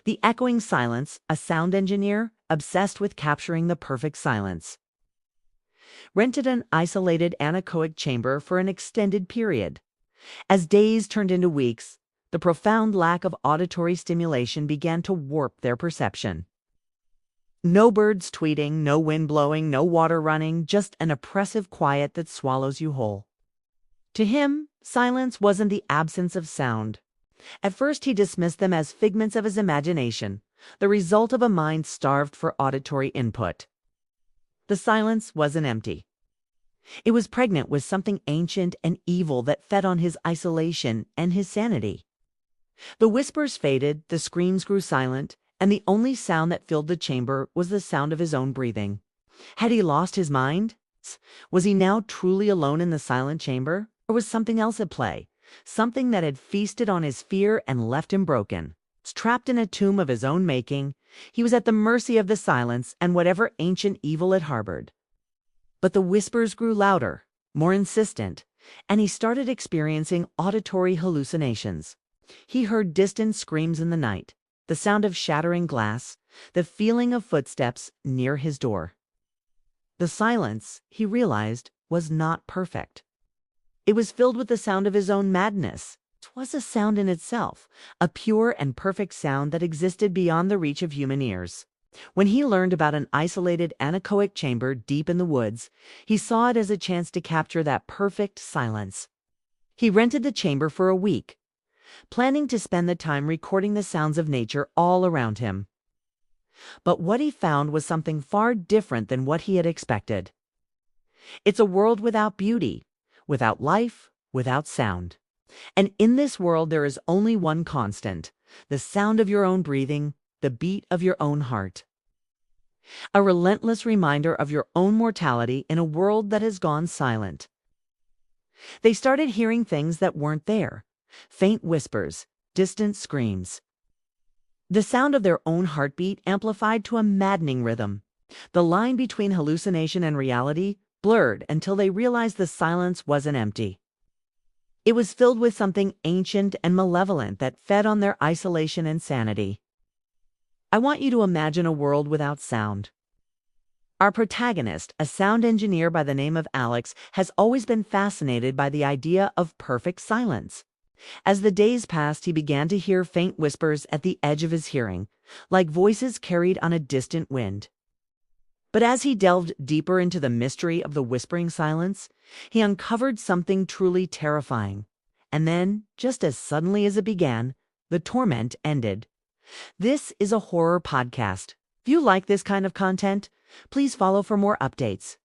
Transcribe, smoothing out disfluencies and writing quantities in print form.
The echoing silence, a sound engineer obsessed with capturing the perfect silence, rented an isolated anechoic chamber for an extended period. As days turned into weeks, the profound lack of auditory stimulation began to warp their perception. No birds tweeting, no wind blowing, no water running, just an oppressive quiet that swallows you whole. To him, silence wasn't the absence of sound. At first he dismissed them as figments of his imagination, the result of a mind starved for auditory input. The silence wasn't empty. It was pregnant with something ancient and evil that fed on his isolation and his sanity. The whispers faded, the screams grew silent, and the only sound that filled the chamber was the sound of his own breathing. Had he lost his mind? Was he now truly alone in the silent chamber? Or was something else at play? Something that had feasted on his fear and left him broken. Trapped in a tomb of his own making, he was at the mercy of the silence and whatever ancient evil it harbored. But the whispers grew louder, more insistent, and he started experiencing auditory hallucinations. He heard distant screams in the night, the sound of shattering glass, the feeling of footsteps near his door. The silence, he realized, was not perfect. It was filled with the sound of his own madness. It was a sound in itself, a pure and perfect sound that existed beyond the reach of human ears. When he learned about an isolated anechoic chamber deep in the woods, he saw it as a chance to capture that perfect silence. He rented the chamber for a week, planning to spend the time recording the sounds of nature all around him. But what he found was something far different than what he had expected. It's a world without beauty, without life, without sound. And in this world there is only one constant, the sound of your own breathing, the beat of your own heart. A relentless reminder of your own mortality in a world that has gone silent. They started hearing things that weren't there. Faint whispers, distant screams. The sound of their own heartbeat amplified to a maddening rhythm. The line between hallucination and reality blurred until they realized the silence wasn't empty. It was filled with something ancient and malevolent that fed on their isolation and sanity. I want you to imagine a world without sound. Our protagonist, a sound engineer by the name of Alex, has always been fascinated by the idea of perfect silence. As the days passed, he began to hear faint whispers at the edge of his hearing, like voices carried on a distant wind. But as he delved deeper into the mystery of the whispering silence, he uncovered something truly terrifying. And then, just as suddenly as it began, the torment ended. This is a horror podcast. If you like this kind of content, please follow for more updates.